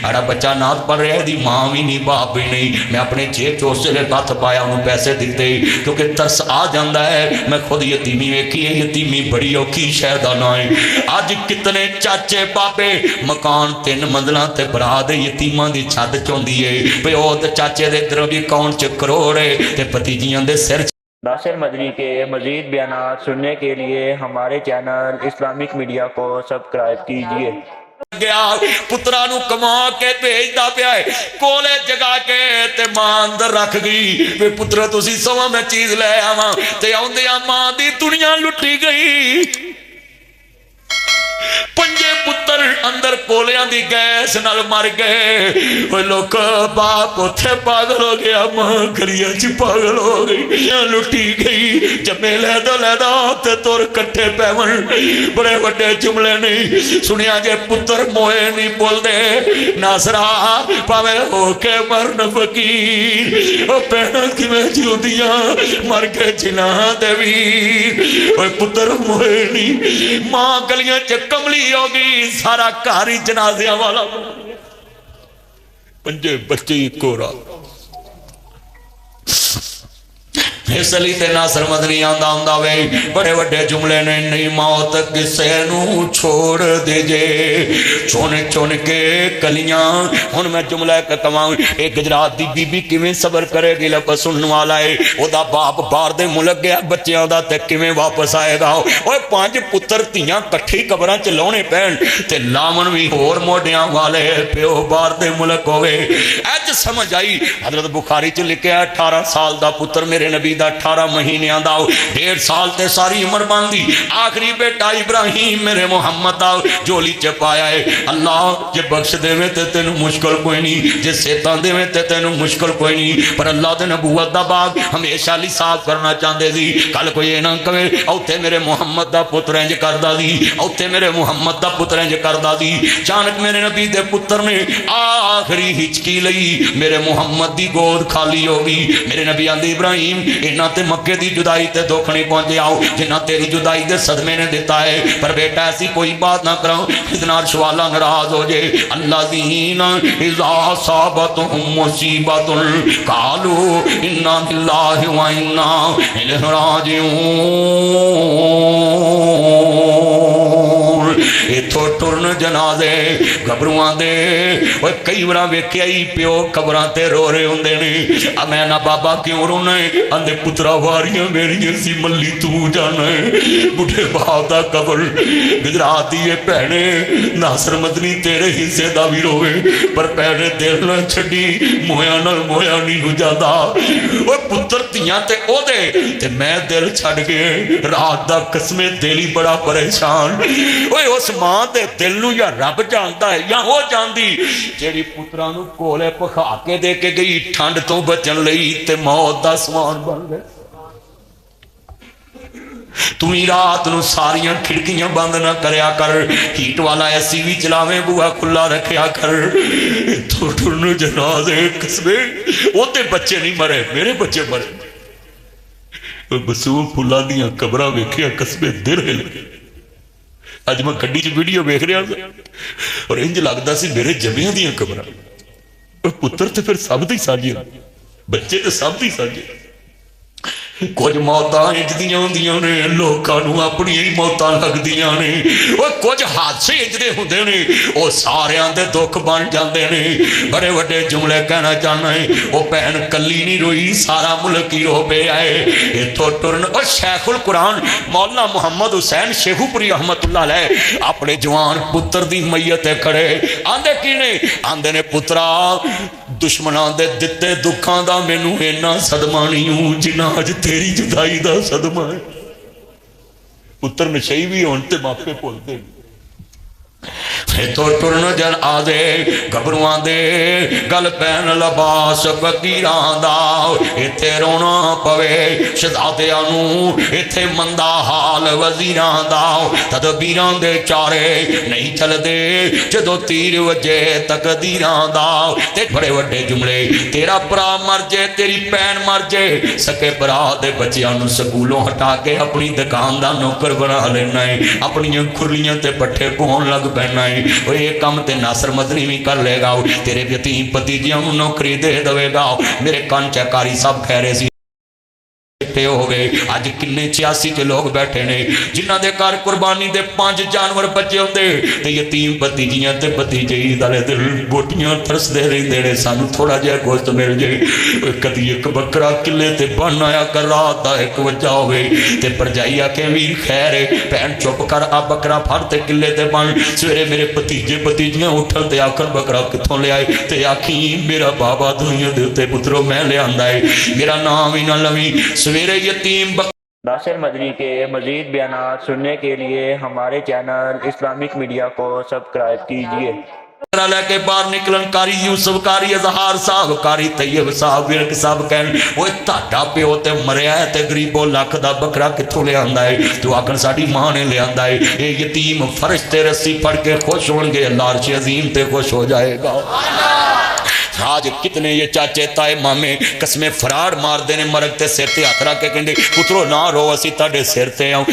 साड़ा बच्चा नात पढ़ रहा है, माँ भी नहीं बाप भी नहीं। मैं अपने जेब चो उस वे हथ पाया, उन्होंने पैसे दिते क्योंकि तरस आ जाता है। मैं खुद यतीमी वेखी है, यतीमी बड़ी औखी शह दा ना है। अज कितने चाचे बाबे मकान 3 मंजिलों ते भरा दे यतीमां दी छत चौंदी है, प्यो ते चाचे दे इधरों भी अकाउंट च करोड़ है ते भतीजियां दे सिर। नासिर मदनी के मज़ीद बयानात सुनने के लिए हमारे चैनल इस्लामिक मीडिया को सब्सक्राइब कीजिए। गया पुत्रा नू कमा के भेजदा पिया है, कोले जगा के ते मां अंदर रख गई वे पुत्रा तुसी सवा मैं चीज ले आवां ते आउंदियां मां दी दुनिया लुटी गई। 5 पुत्र अंदर कोलियां दी गैस नाल मर गए। लोग बाप उथे पागल हो गया, मां गलियां च पागल हो गई, लुटी गई। जमे लैदा ते तुर कट्ठे पैवन, बड़े बड़े जुमले नहीं सुनिया जे पुत्र मोए नहीं बोलते। नासरा भावे होके मरन फकीर, भैन किवें जिउंदियां मर के जिना दे वीर। पुत्र मोए नहीं, मां गलियां च कमली हो गई, सारा घर ही जनाजियां वाला। 5 बच्चे इको रात। इसलिए ते नासिर मदनी आंदा हुंदा वे बड़े बड़े जुमले ने, नहीं मौत किसे नू छोड़ दे जे चुन चुन के कलियां। हुण मैं जुमला एक कवां, एक गुजरात दी बीबी किवें सबर करेगी, लफ सुनने वाला है ओदा बाप बाहर दे मुल्क गया, बच्चों दा ते किवें वापस आएगा। ओए 5 पुत्र धीयां कट्ठी कबरां च लाउणे पैण ते लावन भी होर मोढियां वाले, प्यो बाहर दे मुल्क होवे। अज समझ आई। हजरत बुखारी च लिखिया 18 साल दा पुत्र मेरे नबी 18 महीने दा, 1.5 साल ते सारी उम्र बनदी। आखिरी बेटा इब्राहिम मेरे मुहम्मद दा झोली च पाया है। अल्लाह जे बख्श देवे ते तेनू मुश्किल कोई नहीं, जे सेता देवे ते तेनू मुश्किल कोई नहीं। पर अल्लाह दे नबूवत दा बाग हमेशा लिए साफ करना चाहते सी। कल कोई ये ना कहे उत्थे मेरे मुहम्मद दा पुत्र इंज करदा सी, उत्थे मेरे मुहम्मद दा पुत्र इंज करदा सी। अचानक मेरे नबी दे पुत्र ने आखिरी हिचकी लई, मेरे मुहम्मद दी गोद खाली हो गई। मेरे नबी आंदे इब्राहिम इन्ना ते मक्के दी जुदाई ते दुख नहीं पहुंचे आओ जिन्ना तेरी जुदाई दे सदमे ने दिता है। पर बेटा ऐसी कोई बात ना करो इतना शवाला नाराज हो जाए। अल्लाज़ीना इज़ा असाबतहुम मुसीबतुन क़ालू इन्ना लिल्लाहि व इन्ना इलैहि राजिऊन। इथों टुरन जनाजे घबरुआं दे कई बार वेख्या ही प्यो कबरां ते रो रहे हुंदे ने। मैं ना बाबा क्यों रोना है, आंदे पुत्रा वारियां मेरियां सी मल्ली तू जाना है। बुढ़े बाप दा कबर गुजरात दी भैने नासिर मदनी तेरे हिस्से दा भी रोवे, पर भैने दिल ना छड्डी मोया नाल मोया नहीं नू जांदा। ओए पुत्र धीयां ते ओदे ते मैं दिल छड्ड गए। रात दा कसमे दिल ही बड़ा परेशान। ओए उस मां दे दिल नू या रब जानदा है या वो जानदी जेड़ी पुत्रा नू कोले पखा के दे के गई ठंड तो बचन लई ते मौत दा समान बन गए। तू ही रात नू सारियां खिड़कियां बंद ना करया कर, हीट वाला एसी भी चलावे, बुआ खुला रखया कर। टुरन जनाजे कसबे ओते बच्चे नहीं मरे, मेरे बच्चे मरे। बसूल फुल्लां दियां कबरां वेखिया कसबे दिल हिल गए। अज मैं गड्डी च वीडियो वेख रहा और इंज लगता सी मेरे जमियां दियां कबरां। पुत्र तो फिर सब दी साझे, बच्चे तो सब दी साझे। कुछ मौतां इंज दियां हुंदियां ने, लोकां नूं अपनी ही मौतां लगदियां ने। ओए कुछ हादसे इंज दे हुंदे ने, ओ सारियां दे दुख बन जांदे ने। बड़े वड्डे जुमले कहना चाहना है, ओ भैन कल्ली नहीं रोई, सारा मुल्क ही रो पिया है। इथों टुरन ओ शेखुल कुरान मौलाना मुहम्मद हुसैन शेखुपुरी रहमतुल्लाह अलैह अपने जवान पुत्र दी मैयत ते खड़े आंदे की ने, आंदे ने पुत्रा दुश्मनां दे दिते दुखां दा मैनू इन्ना सदमा नहीं हूं जिन्ना अज तेरी जुदाई दा सदमा है। पुत्र नशई भी होण ते मापे भुलदे। इथों टुरन जन आदे घबरुआं दे गल पैन लबास फकीरां दा। इत्थे रोना पवे शहजादियां नूं, इत्थे मंदा हाल वजीरां दा। तदबीरां दे चारे नहीं चलदे जदों तीर वजे तकदीरां दा। ते बड़े वड्डे जुमले, तेरा भरा मर जे, तेरी भैन मर जे, सके भरा दे बच्चियां नूं स्कूलों हटा के अपनी दुकान दा नौकर बना लेना है, अपनियां खुरलियां ते पट्ठे पवाउण लग पैना है। वो ये काम ते नासर मदनी भी कर लेगा, तेरे यतीम भतीजियां नूं नौकरी दे देवेगा। मेरे कान चकारी सब कह रहे सी हो गए। अज किन्ने 86 च लोग बैठे ने जिन्हां दे घर कुर्बानी दे 5 जानवर बचे होंदे ते यतीम भतीजियां ते भतीजे दले दिल बोटियां तरसदे रहिंदे ने, सानू थोड़ा जिहा गोश्त मिल जाए। कदी एक बकरा किले ते बन आया कर, रात दा 1 बजा होवे ते भरजाई आखे वीर खैर भैन चुप कर, आ बकरा फड़ ते किले ते बन। सवेरे मेरे भतीजे भतीजियां उठन ते आखन बकरा कित्थों लियाए, ते आखी मेरा बाबा दुनिया दे उत्ते पुत्रो मैं लियांदा है, मेरा नाम ही ना लवी। सवेरे यतीम नासिर मदनी के मजीद बयानात सुनने के लिए हमारे चैनल इस्लामिक मीडिया को सब्सक्राइब कीजिए। लेके बाहर निकलन कारी यूसुफ कारी अजहार साहब कारी तैयब साहब विरक साहब कहन ओए ताड़ा प्यो ते मरिया है ते गरीबो लख दा बकरा कित्थों लियांदा है, तू आखन साडी मां ने लियांदा है। ये यतीम फरिश्ते रस्सी फड़ के खुश होंगे, अल्लाह अर्श अजीम ते खुश हो जाएगा। आज कितने ये चाचे ताए मामे कसमें फराड़ मारते ने, मरग ते सिर ते हथ रख के कहंदे पुत्रो ना रो, असीं तुहाडे सिर ते आऊं।